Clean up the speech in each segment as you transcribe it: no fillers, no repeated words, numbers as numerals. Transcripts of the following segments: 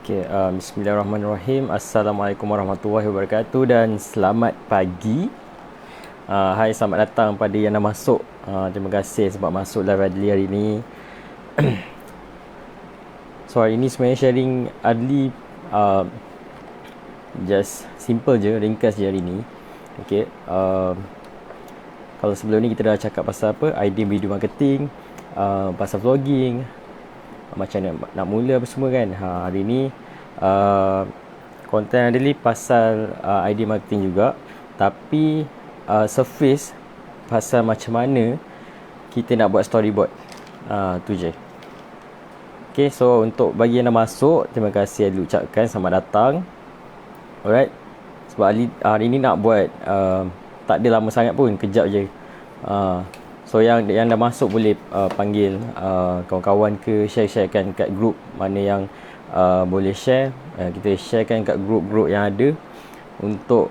Okay, Bismillahirrahmanirrahim. Assalamualaikum warahmatullahi wabarakatuh dan selamat pagi. Hai, selamat datang pada yang dah masuk. Terima kasih sebab masuk live Adli hari ni. So hari ni sebenarnya sharing Adli just simple je, ringkas je hari ni. Okay, kalau sebelum ni kita dah cakap pasal apa, idea video marketing, pasal vlogging, macam nak mula apa semua kan. Hari ni konten Adli pasal idea marketing juga, tapi surface pasal macam mana kita nak buat storyboard. Tu je. Okay, so untuk bagi yang dah masuk, terima kasih Adli ucapkan selamat datang. Alright. Sebab hari ni nak buat tak ada lama sangat pun, kejap je. So yang dah masuk boleh panggil kawan-kawan ke, share-sharekan kat group mana yang boleh share. Kita sharekan kat group-group yang ada untuk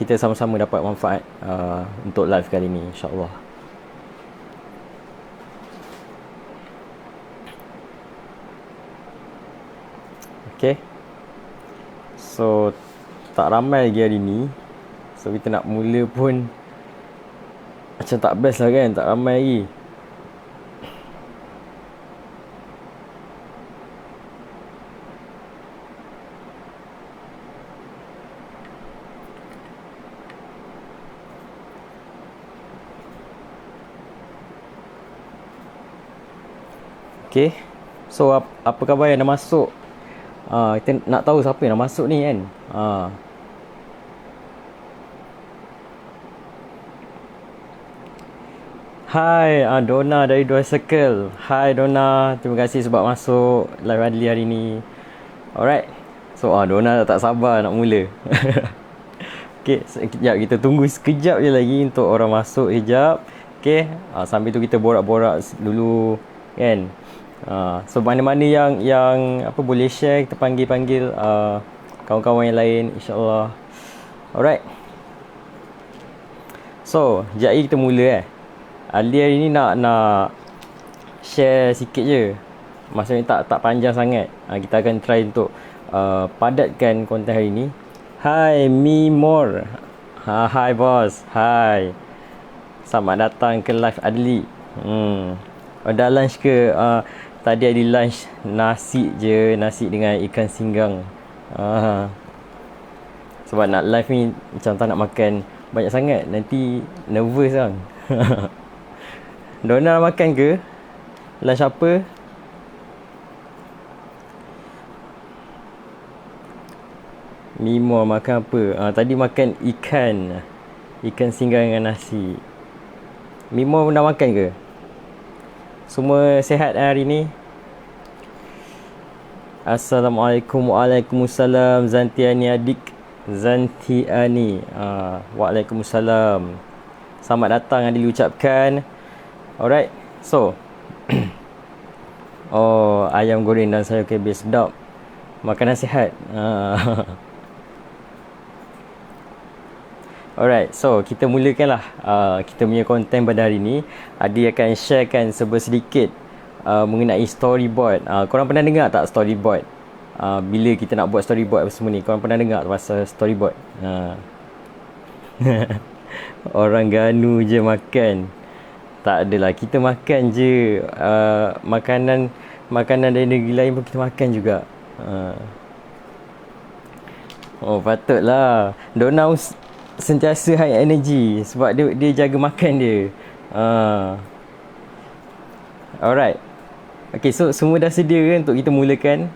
kita sama-sama dapat manfaat untuk live kali ni, insya-Allah. Okay. So tak ramai lagi hari ni. So kita nak mula pun macam tak best lah kan, tak ramai lagi. Okay. So apa khabar yang dah masuk? Kita nak tahu siapa yang dah masuk ni kan. Hai, Donna dari Dua Circle. Hai Donna, terima kasih sebab masuk live Adli hari ni. Alright. So Donna tak sabar nak mula. Okay, sekejap kita tunggu sekejap je lagi untuk orang masuk sekejap. Okay, sambil tu kita borak-borak dulu kan. So mana-mana yang apa boleh share, kita panggil kawan-kawan yang lain, insya-Allah. Alright. So, sekejap lagi kita mula Ali hari ni nak share sikit je. Maksudnya tak panjang sangat. Kita akan try untuk padatkan konten hari ni. Hai Mimor. Hai bos. Hai. Selamat datang ke live Adli. Dah lunch ke? Tadi ada lunch nasi je, nasi dengan ikan singgang. Sebab nak live ni macam tak nak makan banyak sangat, nanti nervous kan. Donna makan ke? Lunch apa? Mimo makan apa? Tadi makan ikan singgang dengan nasi. Mimo dah makan ke? Semua sihat hari ni? Assalamualaikum. Waalaikumsalam. Zantiani adik. Zantiani. Waalaikumsalam. Selamat datang Adil ucapkan. Alright. So ayam goreng dan sayur cabbage sedap. Makanan sihat. Alright. So kita mulakanlah kita punya konten pada hari ni. Adi akan sharekan sedikit mengenai storyboard. Korang pernah dengar tak storyboard? Bila kita nak buat storyboard apa semua ni, korang pernah dengar pasal storyboard? Orang Ganu je makan. Tak adalah, kita makan je. Makanan dari negeri lain pun kita makan juga. Patutlah. Donna sentiasa high energy sebab dia jaga makan dia. Alright. Okay, so semua dah sedia ke untuk kita mulakan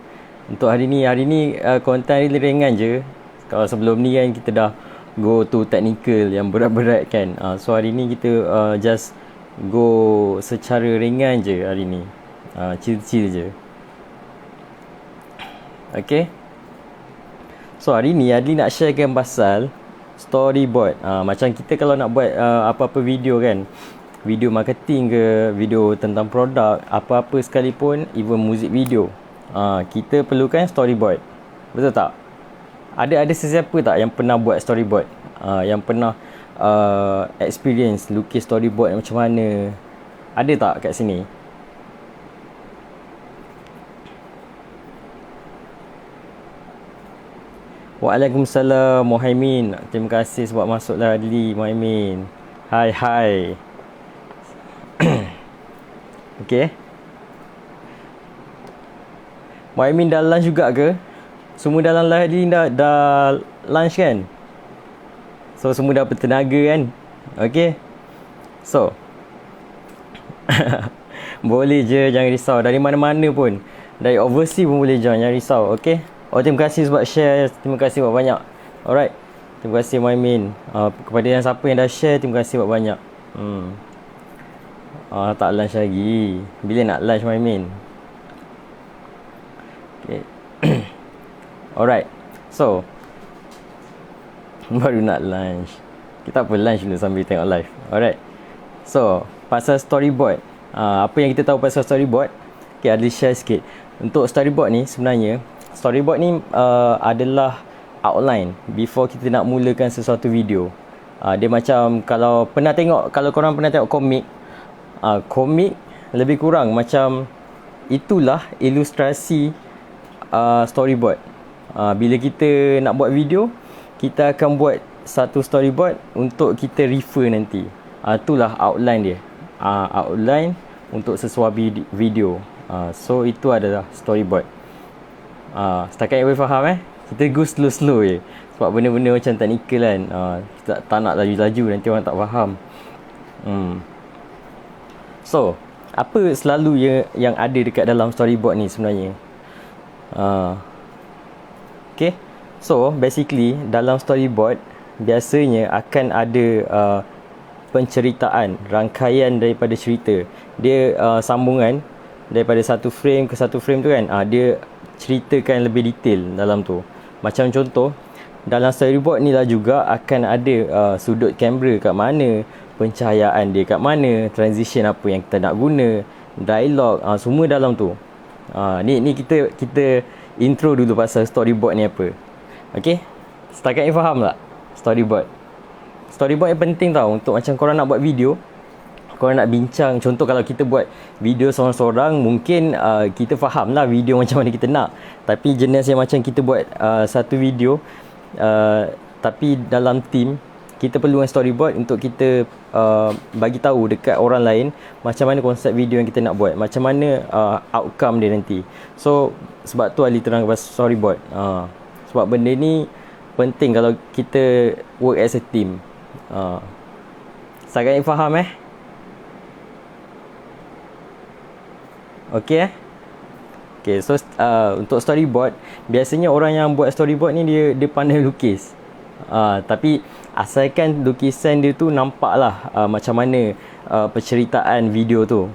untuk hari ni? Hari ni konten hari ringan je. Kalau sebelum ni kan kita dah go to technical yang berat-berat kan. So hari ni kita just go secara ringan je hari ni. Chill-chill je. Okay. So hari ni Adli nak sharekan pasal storyboard. Macam kita kalau nak buat apa-apa video kan, video marketing ke, video tentang produk, apa-apa sekalipun, even music video, kita perlukan storyboard. Betul tak? Ada sesiapa tak yang pernah buat storyboard? Yang pernah experience lukis storyboard macam mana? Ada tak kat sini? Waalaikumsalam Muhaimin. Terima kasih sebab masuklah Adli Muhaimin. Hai. Okey. Muhaimin dah lunch juga ke? Semua dalam live Adli dah lunch kan? So semua dah bertenaga kan? Okey. So boleh je, jangan risau. Dari mana-mana pun. Dari overseas pun boleh join, jangan risau. Okey. Oh, terima kasih sebab share. Terima kasih sebab banyak. Alright. Terima kasih Muhaimin. Kepada yang siapa yang dah share, terima kasih sebab banyak. Tak lunch lagi. Bila nak lunch Muhaimin? Okay. Alright. So baru nak lunch. Kita apa lunch dulu sambil tengok live. Alright. So pasal storyboard, apa yang kita tahu pasal storyboard? Okay, ada share sikit. Untuk storyboard ni sebenarnya, storyboard ni adalah outline before kita nak mulakan sesuatu video. Dia macam kalau korang pernah tengok komik, komik lebih kurang macam itulah ilustrasi storyboard. Bila kita nak buat video, kita akan buat satu storyboard untuk kita refer nanti. Itulah outline dia. Outline untuk sesuatu video. So itu adalah storyboard. Setakat yang boleh faham kita go slow-slow je. Sebab benda-benda macam technical kan, kita tak nak laju-laju, nanti orang tak faham. So apa selalu yang ada dekat dalam storyboard ni sebenarnya? Okay. So basically dalam storyboard biasanya akan ada penceritaan, rangkaian daripada cerita. Dia sambungan daripada satu frame ke satu frame tu kan. Dia ceritakan lebih detail dalam tu. Macam contoh, dalam storyboard ni lah juga akan ada sudut kamera kat mana, pencahayaan dia kat mana, transition apa yang kita nak guna, dialog, semua dalam tu. Ni kita intro dulu pasal storyboard ni apa. Okey? Setakat ni faham tak storyboard? Storyboard yang penting tau untuk macam korang nak buat video, korang nak bincang. Contoh kalau kita buat video seorang-seorang, mungkin kita faham lah video macam mana kita nak. Tapi jenis yang macam kita buat satu video, tapi dalam team, kita perlukan storyboard untuk kita bagi tahu dekat orang lain macam mana konsep video yang kita nak buat, macam mana outcome dia nanti. So sebab tu Ali terang pasal storyboard. Sebab benda ni penting kalau kita work as a team. Sangat faham Okay. Okay, so untuk storyboard, biasanya orang yang buat storyboard ni dia pandai lukis. Tapi asalkan lukisan dia tu nampak lah macam mana penceritaan video tu.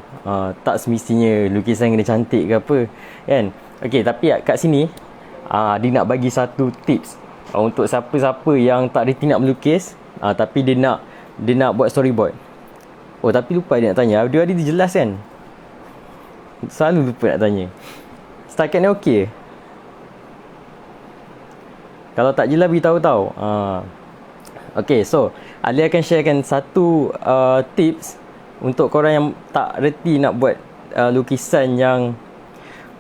Tak semestinya lukisan kena cantik ke apa kan. Okay, tapi kat sini dia nak bagi satu tips untuk siapa-siapa yang tak reti nak melukis, tapi dia nak buat storyboard. Oh, tapi lupa dia nak tanya, dia ada jelas kan? Selalu lupa nak tanya. Setakat ni okey? Kalau tak jelas beritahu tau. Okay, so Ali akan sharekan satu tips untuk korang yang tak reti nak buat lukisan yang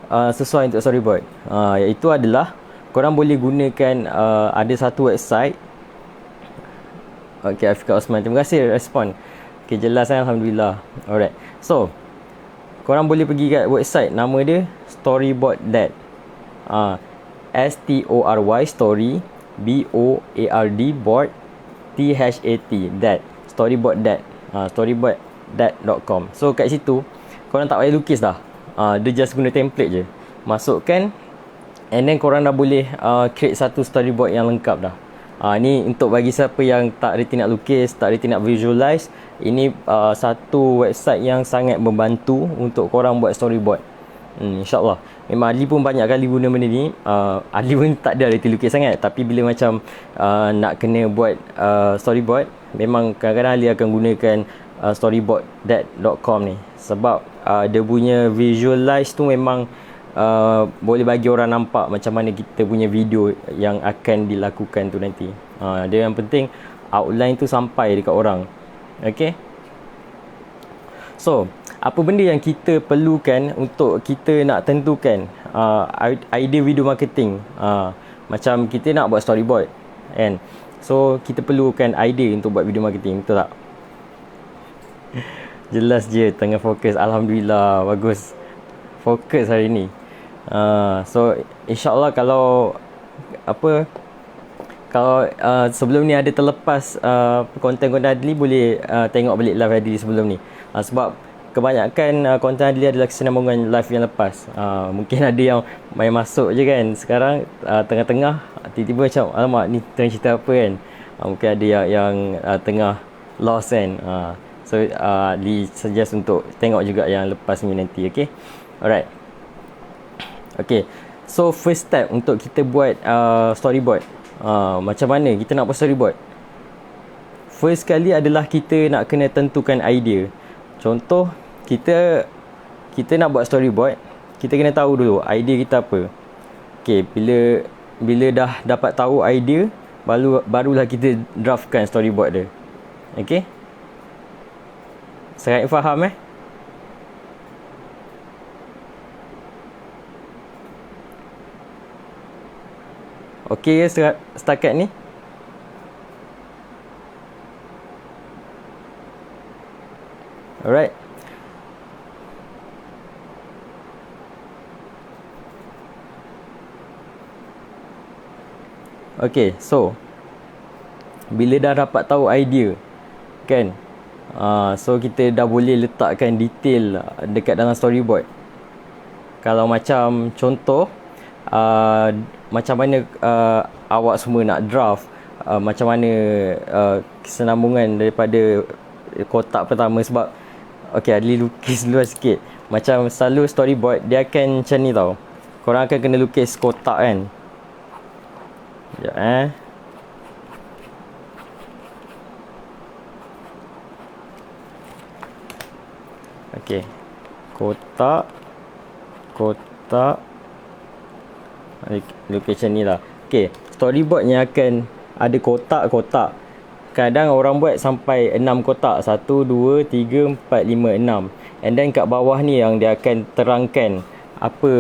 sesuai untuk storyboard. Iaitu adalah korang boleh gunakan ada satu website. Okay, Afika Osman, terima kasih respon. Okay, jelas Alhamdulillah. Alright, so korang boleh pergi kat website, nama dia storyboard.dat. STORY story BOARD board THAT that storyboard.dat. Storyboard.dat.com. So kat situ korang tak payah lukis dah. Dia just guna template je, masukkan, and then korang dah boleh create satu storyboard yang lengkap dah. Ni untuk bagi siapa yang tak reti nak lukis, tak reti nak visualize. Ini satu website yang sangat membantu untuk korang buat storyboard. InsyaAllah. Memang Ali pun banyak kali guna benda ni. Ali pun tak ada reti lukis sangat, tapi bila macam nak kena buat storyboard, memang kadang-kadang Ali akan gunakan storyboard.com ni. Sebab dia punya visualize tu memang boleh bagi orang nampak macam mana kita punya video yang akan dilakukan tu nanti. Dia yang penting outline tu sampai dekat orang. Okay. So apa benda yang kita perlukan untuk kita nak tentukan idea video marketing Macam kita nak buat storyboard kan, so kita perlukan idea untuk buat video marketing, betul tak? Jelas je tengah fokus. Alhamdulillah, bagus, fokus hari ni. So insyaAllah kalau sebelum ni ada terlepas konten-konten Adli, boleh tengok balik live Adli sebelum ni. Sebab kebanyakan konten Adli adalah kesinambungan live yang lepas. Mungkin ada yang main masuk je kan sekarang, tengah-tengah tiba-tiba macam alamak ni tengah cerita apa kan. Mungkin ada yang tengah lost kan. So Adli suggest untuk tengok juga yang lepas ni nanti. Okay, alright. Okay, so first step untuk kita buat storyboard. Macam mana kita nak buat storyboard? First kali adalah kita nak kena tentukan idea. Contoh, kita nak buat storyboard, kita kena tahu dulu idea kita apa. Okay, bila dah dapat tahu idea, barulah kita draftkan storyboard dia. Okay, sangat faham Okey setakat ni? Alright. Okey, so bila dah dapat tahu idea kan, so kita dah boleh letakkan detail dekat dalam storyboard. Kalau macam contoh, macam mana awak semua nak draft, macam mana kesinambungan daripada kotak pertama. Sebab okey, Adli lukis dulu sikit. Macam selalu storyboard dia akan macam ni tau, korang akan kena lukis kotak kan. Sekejap okey, kotak location ni lah. Okay, storyboardnya akan ada kotak-kotak. Kadang orang buat sampai 6 kotak, 1, 2, 3, 4, 5, 6. And then kat bawah ni yang dia akan terangkan apa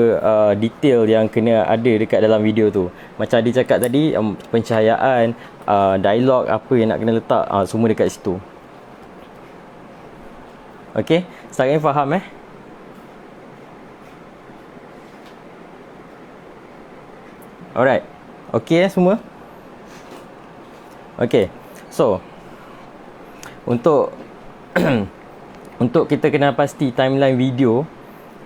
detail yang kena ada dekat dalam video tu. Macam dia cakap tadi, pencahayaan, dialog, apa yang nak kena letak, semua dekat situ. Okay, sekarang faham Alright. Okay semua? Okay, so untuk untuk kita kena pasti timeline video,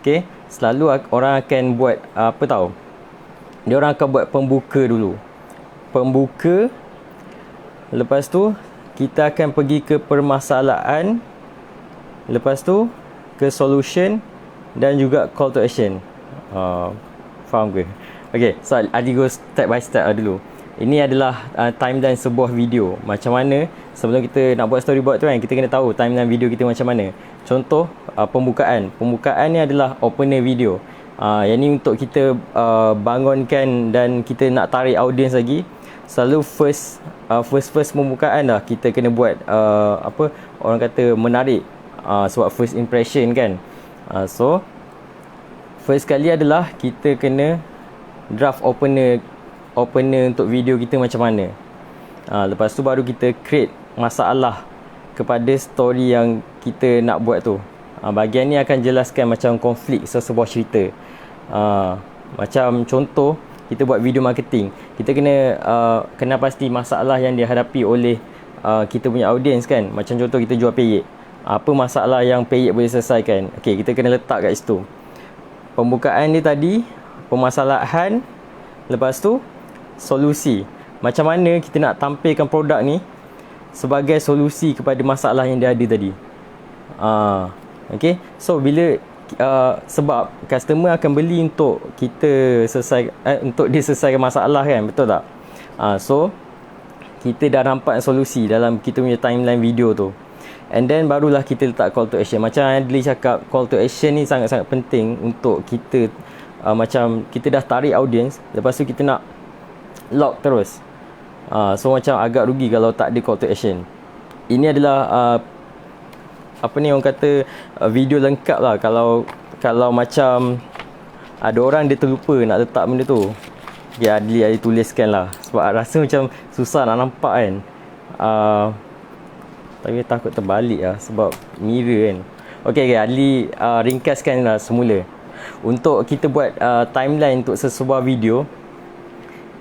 okay, selalu orang akan buat apa tahu? Dia orang akan buat pembuka dulu. Pembuka, lepas tu kita akan pergi ke permasalahan, lepas tu ke solution dan juga call to action. Faham ke? Okay, so Adi go step by step dulu. Ini adalah timeline sebuah video. Macam mana sebelum kita nak buat storyboard tu kan, kita kena tahu timeline video kita macam mana. Contoh, pembukaan. Pembukaan ni adalah opener video. Yang ni untuk kita bangunkan dan kita nak tarik audience lagi. Selalu first pembukaan dah kita kena buat apa orang kata menarik, sebab first impression kan. So first kali adalah kita kena draft opener untuk video kita macam mana. Lepas tu baru kita create masalah kepada story yang kita nak buat tu. Bahagian ni akan jelaskan macam konflik sebuah cerita. Macam contoh, kita buat video marketing, kita kena pasti masalah yang dihadapi oleh kita punya audience kan. Macam contoh kita jual peyek, apa masalah yang peyek boleh selesaikan. Okey, kita kena letak kat situ. Pembukaan ni tadi permasalahan, lepas tu solusi. Macam mana kita nak tampilkan produk ni sebagai solusi kepada masalah yang dia ada tadi. Okay, so bila sebab customer akan beli untuk kita untuk dia selesaikan masalah kan, betul tak? So kita dah nampak solusi dalam kita punya timeline video tu. And then barulah kita letak call to action. Macam Adli cakap, call to action ni sangat-sangat penting untuk kita. Macam kita dah tarik audience, lepas tu kita nak lock terus. So macam agak rugi kalau tak ada call to action. Ini adalah apa ni orang kata video lengkap lah. Kalau macam ada orang dia terlupa nak letak benda tu, Okay, Adli tuliskan lah. Sebab rasa macam susah nak nampak kan. Tapi takut terbalik lah sebab mirror kan. Okay, Adli ringkaskan lah semula. Untuk kita buat timeline untuk sesebuah video.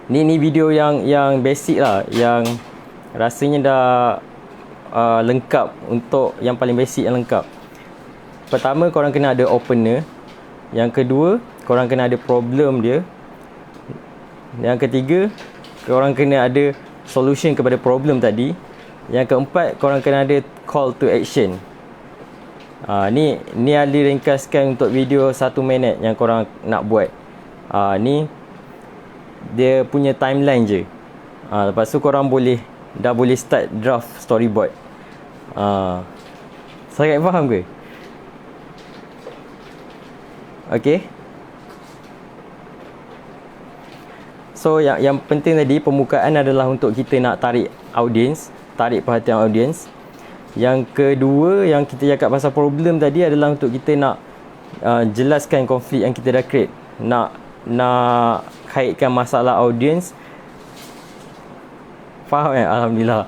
Ni video yang basic lah. Yang rasanya dah lengkap. Untuk yang paling basic yang lengkap. Pertama, korang kena ada opener. Yang kedua, korang kena ada problem dia. Yang ketiga, korang kena ada solution kepada problem tadi. Yang keempat, korang kena ada call to action. Ni Ali ringkaskan untuk video 1 minit yang korang nak buat. Ni dia punya timeline je. Lepas tu korang dah boleh start draft storyboard. Sangat faham ke? Okay. So yang penting tadi, pembukaan adalah untuk kita nak tarik perhatian audience. Yang kedua, yang kita cakap pasal problem tadi adalah untuk kita nak jelaskan konflik yang kita dah create. Nak kaitkan masalah audience. Faham kan? Alhamdulillah.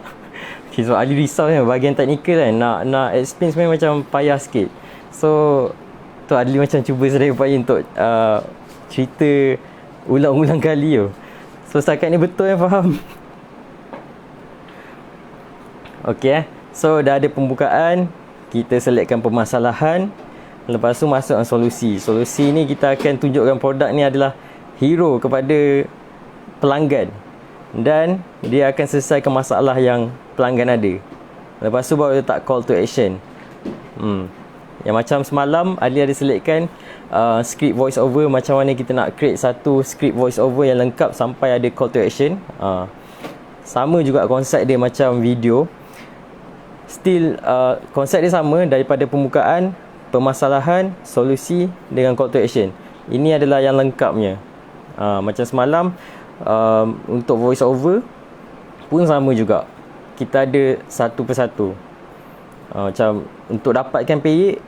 Okay, so Ali risau kan bahagian teknikal kan, nak explain sebenarnya macam payah sikit. So tu Adli macam cuba sedaya upaya untuk cerita ulang-ulang kali tu. So setakat ni betul yang faham. Okay, so dah ada pembukaan, kita selectkan permasalahan, lepas tu masuk solusi. Solusi ni kita akan tunjukkan produk ni adalah hero kepada pelanggan, dan dia akan selesaikan masalah yang pelanggan ada. Lepas tu baru letak call to action. Yang macam semalam Ali ada selectkan script voice over, macam mana kita nak create satu script voice over yang lengkap sampai ada call to action. Sama juga konsep dia macam video. Still konsep dia sama, daripada pembukaan, permasalahan, solusi dengan call to action. Ini adalah yang lengkapnya. Macam semalam untuk voice over pun sama juga. Kita ada satu persatu. Macam untuk dapatkan payek,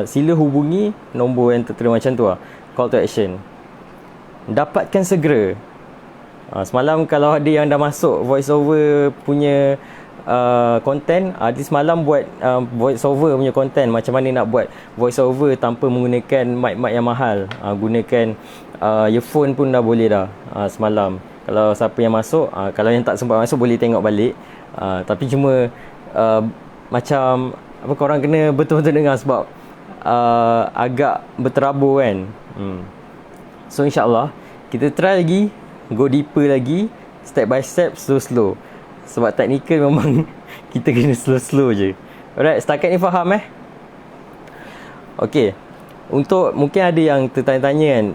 sila hubungi nombor yang tertera macam tu lah. Call to action. Dapatkan segera. Semalam kalau ada yang dah masuk voice over punya content, Adi semalam buat voice over punya content. Macam mana nak buat voice over tanpa menggunakan mic-mic yang mahal. Gunakan earphone pun dah boleh dah semalam. Kalau siapa yang masuk, kalau yang tak sempat masuk boleh tengok balik. Tapi cuma macam apa, korang kena betul-betul dengar sebab agak berterabur kan. So insyaAllah kita try lagi, go deeper lagi, step by step, slow-slow. Sebab teknikal memang kita kena slow-slow je. Alright, setakat ni faham Okay, untuk mungkin ada yang tertanya-tanya kan,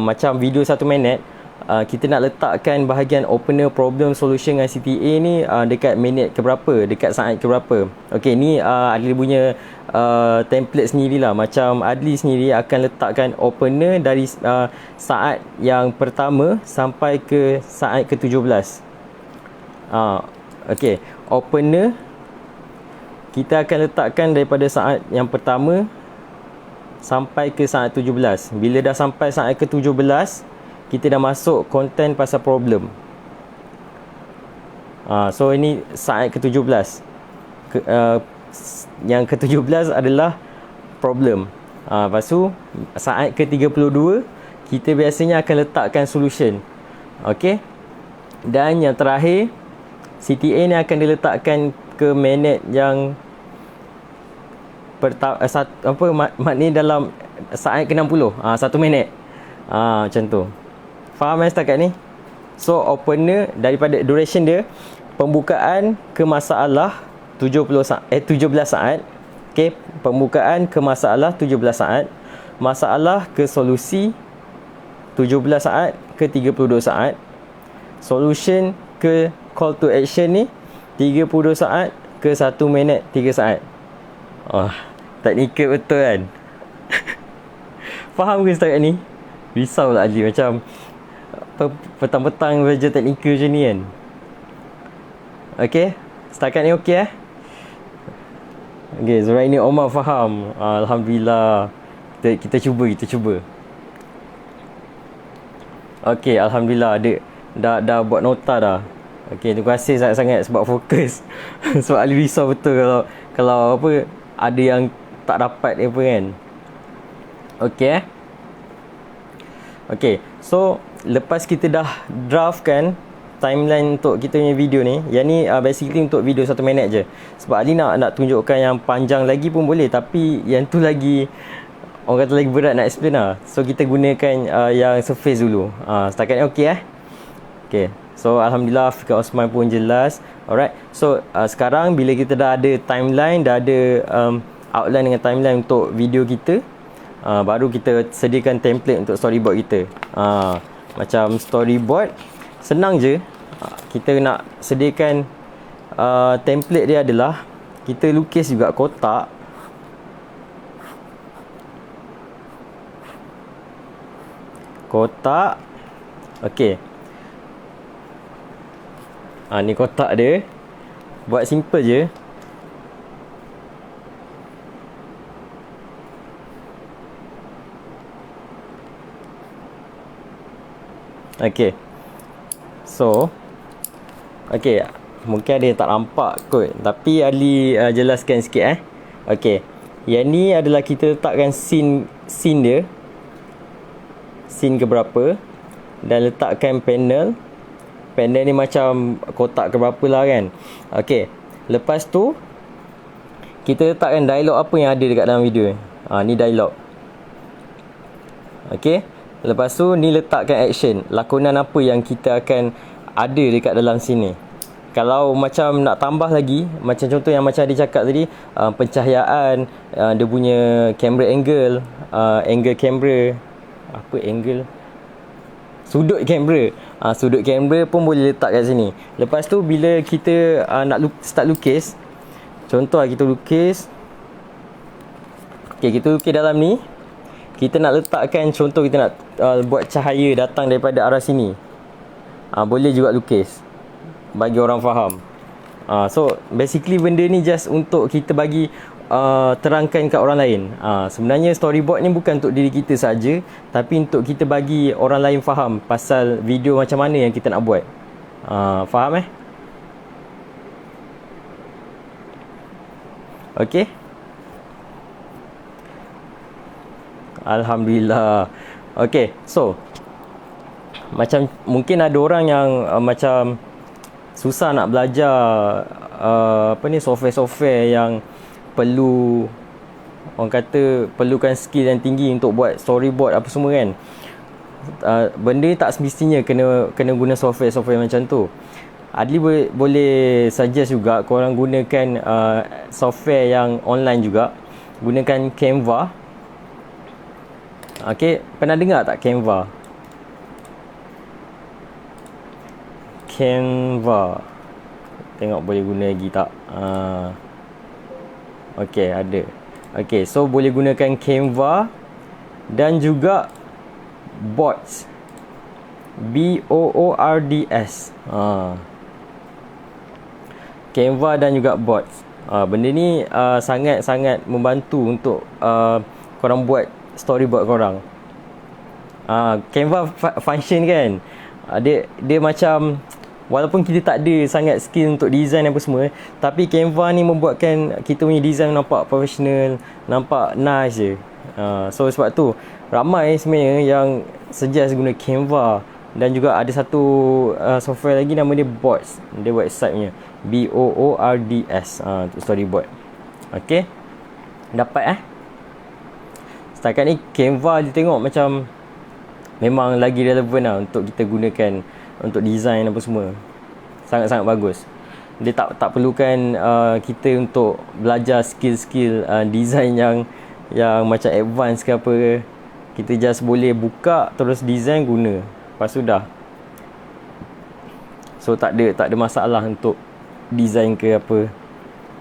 macam video 1 minit, kita nak letakkan bahagian opener, problem, solution dengan CTA ni dekat minit keberapa, dekat saat keberapa. Okay, ni Adli punya template sendirilah. Macam Adli sendiri akan letakkan opener dari saat yang pertama sampai ke saat ke-17. Okay, opener kita akan letakkan daripada saat yang pertama sampai ke saat 17. Bila dah sampai saat ke-17, kita dah masuk konten pasal problem. So ini saat ke-17. Yang ke-17 adalah problem. Lepas tu saat ke-32 kita biasanya akan letakkan solution. Okay. Dan yang terakhir, CTA ni akan diletakkan ke minit yang maknanya dalam saat ke-60. 1 minit. Macam tu. Faham setakat ni? So opener daripada duration dia, pembukaan ke masalah 17 saat. Okay, pembukaan ke masalah 17 saat. Masalah ke solusi 17 saat ke 32 saat. Solution ke call to action ni 32 saat ke 1 minit 3 saat. Teknikal betul kan? Faham ke setakat ni? Risau lah Ali, macam petang-petang belajar teknikal macam ni kan. Okay, setakat ni okay Okay, Zuraini Omar faham. Alhamdulillah. Kita cuba. Okey, alhamdulillah dah buat nota dah. Okey, terima kasih sangat-sangat sebab fokus. Sebab Ali risau betul kalau apa ada yang tak dapat apa kan. Okey Okey, so lepas kita dah draftkan timeline untuk kita punya video ni, yang ni basically untuk video 1 minit je. Sebab Ali nak tunjukkan yang panjang lagi pun boleh, tapi yang tu lagi orang kata lagi berat nak explain lah. So kita gunakan yang surface dulu. Setakat ni okey okey. So alhamdulillah Fiqh Osman pun jelas. Alright. So sekarang bila kita dah ada timeline, dah ada outline dengan timeline untuk video kita, baru kita sediakan template untuk storyboard kita. Macam storyboard senang je. Kita nak sediakan template dia adalah kita lukis juga kotak. Okey. Ni kotak dia. Buat simple je. Okey. So okey, mungkin ada yang tak nampak kot, tapi Ali jelaskan sikit Okey. Yang ni adalah kita letakkan scene dia. Scene ke berapa, dan letakkan panel ni macam kotak ke berapa lah kan. Okey, lepas tu kita letakkan dialog apa yang ada dekat dalam video. Ni dialog. Okey, lepas tu ni letakkan action, lakonan apa yang kita akan ada dekat dalam sini. Kalau macam nak tambah lagi, macam contoh yang macam dia cakap tadi, pencahayaan, dia punya camera angle, angle kamera, sudut kamera. Sudut kamera pun boleh letak kat sini. Lepas tu bila kita nak start lukis, contoh kita lukis. Okey, kita lukis dalam ni. Kita nak letakkan, contoh kita nak buat cahaya datang daripada arah sini. Boleh juga lukis bagi orang faham. So basically benda ni just untuk kita bagi terangkan kat orang lain. Sebenarnya storyboard ni bukan untuk diri kita saja, tapi untuk kita bagi orang lain faham pasal video macam mana yang kita nak buat. Faham Okey. Alhamdulillah. Okey, so macam mungkin ada orang yang macam susah nak belajar software-software yang perlu, orang kata perlukan skill yang tinggi untuk buat storyboard apa semua kan. Benda ni tak semestinya kena guna software macam tu. Adli boleh suggest juga korang gunakan software yang online juga. Gunakan Canva. Okey, pernah dengar tak Canva? Tengok boleh guna lagi tak? Okey, ada. Okey, so boleh gunakan Canva dan juga Boards. Boords. Canva dan juga Boards. Benda ni sangat-sangat membantu untuk korang buat storyboard korang. Canva function kan, dia macam, walaupun kita tak ada sangat skill untuk design apa semua, tapi Canva ni membuatkan kita punya design nampak professional, nampak nice je. So sebab tu ramai sebenarnya yang suggest guna Canva. Dan juga ada satu software lagi nama dia Boards. Dia website punya Boords untuk storyboard. Okey, dapat setakat ni Canva dia tengok macam memang lagi relevan lah untuk kita gunakan untuk design apa semua. Sangat-sangat bagus. Dia tak perlukan kita untuk belajar skill-skill design yang macam advance ke apa. Kita just boleh buka terus design guna. Lepas tu dah. So tak ada masalah untuk design ke apa.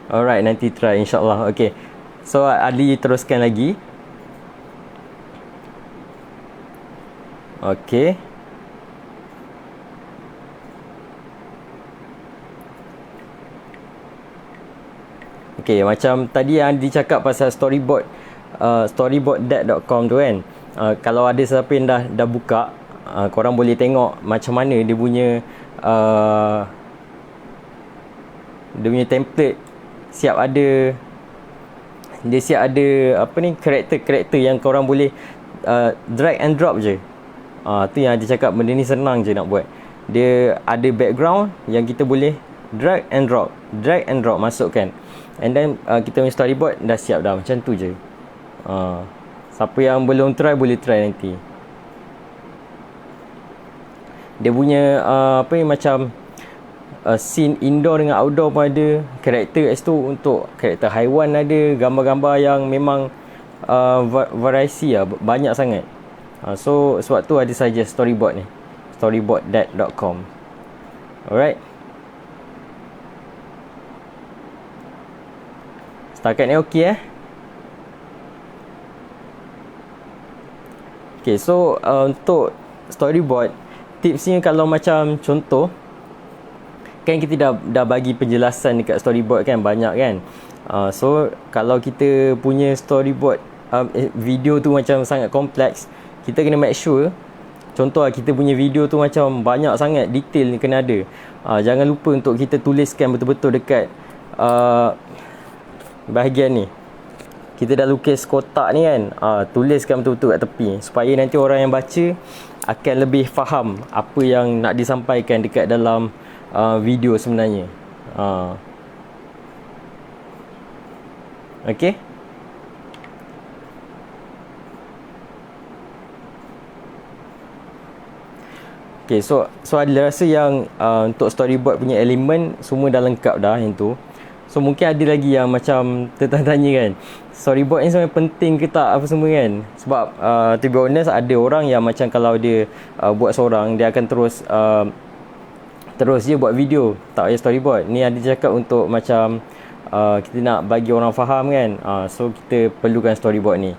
Alright, nanti try insyaAllah. Okay, so Ali teruskan lagi. Okay. Okay, macam tadi yang Ali cakap pasal storyboard, storyboarddeck.com tu kan. Kalau ada siapa yang dah buka, korang boleh tengok macam mana dia punya template siap ada apa ni, karakter yang korang boleh drag and drop je. Tu yang dia cakap, benda ni senang je nak buat. Dia ada background yang kita boleh drag and drop masukkan, and then kita punya storyboard dah siap dah. Macam tu je. Siapa yang belum try boleh try nanti. Dia punya apa ni, macam scene indoor dengan outdoor pun ada. Karakter kat situ, untuk karakter haiwan ada, gambar-gambar yang memang variasi lah, banyak sangat. So sebab tu ada suggest storyboard ni, storyboard.com. Alright, setakat ni okey Okay, so untuk storyboard, tipsnya kalau macam contoh, kan kita dah bagi penjelasan dekat storyboard kan, banyak kan. So kalau kita punya storyboard video tu macam sangat kompleks, kita kena make sure, contoh lah, kita punya video tu macam banyak sangat detail ni kena ada. Jangan lupa untuk kita tuliskan betul-betul dekat bahagian ni. Kita dah lukis kotak ni kan, tuliskan betul-betul kat tepi, supaya nanti orang yang baca akan lebih faham apa yang nak disampaikan dekat dalam video sebenarnya. Okay. Okay, so ada rasa yang untuk storyboard punya elemen semua dah lengkap dah yang tu. So mungkin ada lagi yang macam tertanya kan, storyboard ni sebenarnya penting ke tak apa semua kan. Sebab to be honest, ada orang yang macam kalau dia buat seorang, dia akan terus je buat video, tak payah storyboard. Ni ada cakap untuk macam kita nak bagi orang faham kan, so kita perlukan storyboard ni.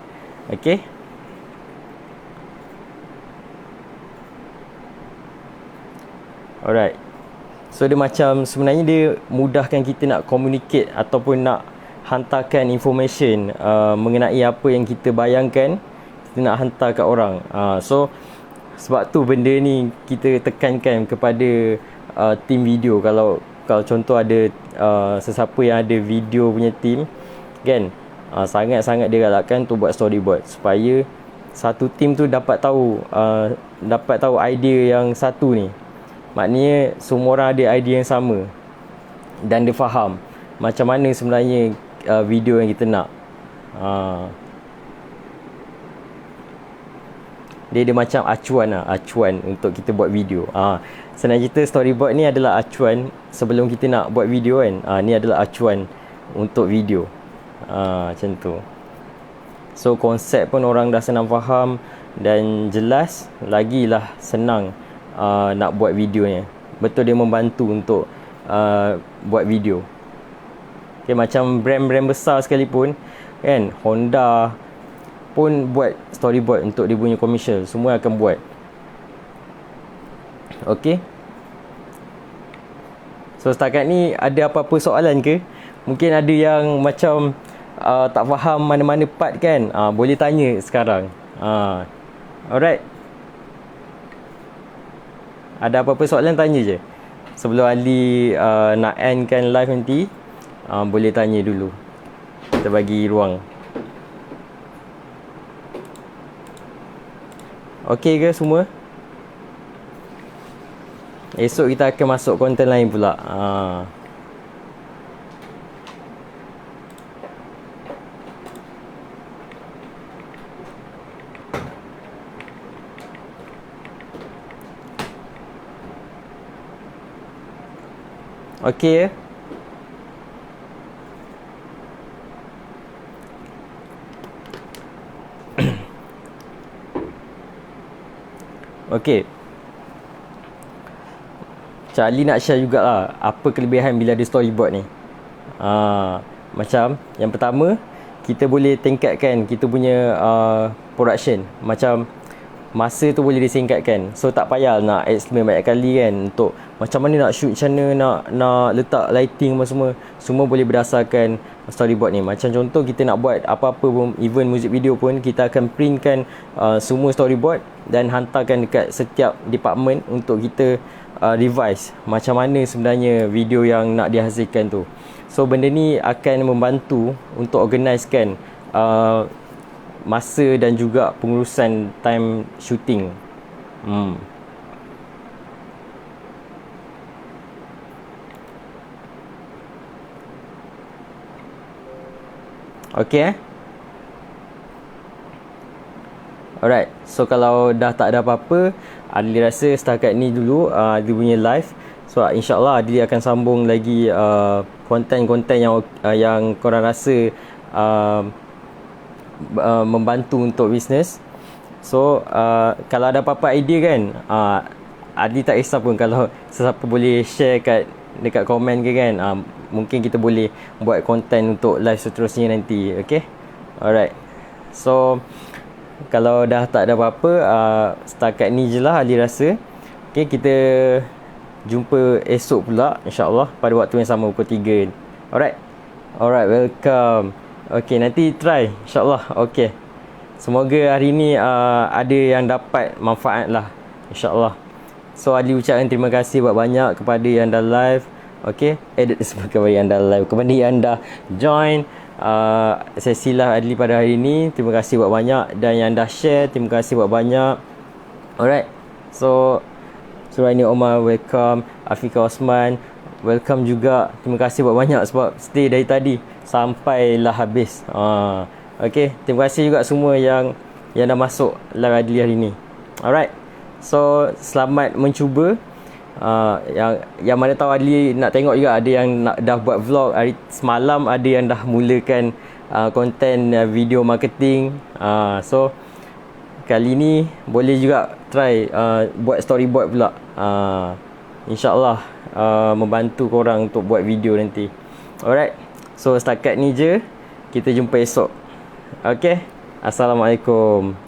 Okay. Alright. So dia macam, sebenarnya dia mudahkan kita nak communicate ataupun nak hantarkan information mengenai apa yang kita bayangkan, kita nak hantar kat orang. So sebab tu benda ni kita tekankan kepada team video. Kalau contoh ada sesiapa yang ada video punya team kan, sangat-sangat dia galakkan untuk buat storyboard, supaya satu team tu dapat tahu idea yang satu ni. Maknanya semua orang ada idea yang sama dan dia faham macam mana sebenarnya video yang kita nak. Dia ada macam acuan untuk kita buat video. Senang cerita, storyboard ni adalah acuan sebelum kita nak buat video kan. Ni adalah acuan untuk video. Macam tu. So konsep pun orang dah senang faham dan jelas, lagilah senang nak buat videonya. Betul, dia membantu untuk buat video. Okay, macam brand-brand besar sekalipun kan, Honda pun buat storyboard untuk dia punya commercial, semua akan buat. Okay. So setakat ni ada apa-apa soalan ke? Mungkin ada yang macam tak faham mana-mana part kan, boleh tanya sekarang. Alright. Ada apa-apa soalan, tanya je. Sebelum Ali nak endkan live nanti, boleh tanya dulu. Kita bagi ruang. Okey ke semua? Esok kita akan masuk konten lain pula. Okey ya? Okey. Charlie nak share jugalah apa kelebihan bila ada storyboard ni. Macam yang pertama, kita boleh tingkatkan kita punya production. Macam masa tu boleh disingkatkan. So tak payah nak explain banyak kali kan untuk macam mana nak shoot, macam mana nak letak lighting apa semua. Semua boleh berdasarkan storyboard ni. Macam contoh kita nak buat apa-apa pun, even music video pun, kita akan printkan semua storyboard dan hantarkan dekat setiap department untuk kita revise macam mana sebenarnya video yang nak dihasilkan tu. So benda ni akan membantu untuk organisekan masa dan juga pengurusan time shooting. Okay. Alright, so kalau dah tak ada apa-apa, Adli rasa setakat ni dulu Adli punya live. So insyaAllah Adli akan sambung lagi konten-konten yang korang rasa membantu untuk bisnes. So kalau ada apa-apa idea kan, Adli tak kisah pun kalau sesiapa boleh share dekat komen ke kan. Mungkin kita boleh buat konten untuk live seterusnya nanti. Okay. Alright, so kalau dah tak ada apa-apa, setakat ni je lah Adli rasa. Okay, kita jumpa esok pula insyaAllah pada waktu yang sama pukul 3. Alright, welcome. Okay, nanti try insyaAllah. Okay, semoga hari ni ada yang dapat manfaat lah insyaAllah. So Adli ucapkan terima kasih banyak kepada yang dah live. Okay, kepada yang dah live, kepada yang dah join sesi live Adli pada hari ni, terima kasih banyak. Dan yang dah share, terima kasih banyak. Alright, so Suraini Omar, welcome. Afika Osman, welcome juga. Terima kasih banyak sebab stay dari tadi sampailah habis. Okay, terima kasih juga semua yang dah masuk live Adli hari ni. Alright, so selamat mencuba. Yang mana tahu Adli nak tengok juga, ada yang dah buat vlog hari semalam, ada yang dah mulakan konten video marketing. So kali ni boleh juga try buat storyboard pula. InsyaAllah membantu korang untuk buat video nanti. Alright, so setakat ni je, kita jumpa esok. Okay, Assalamualaikum.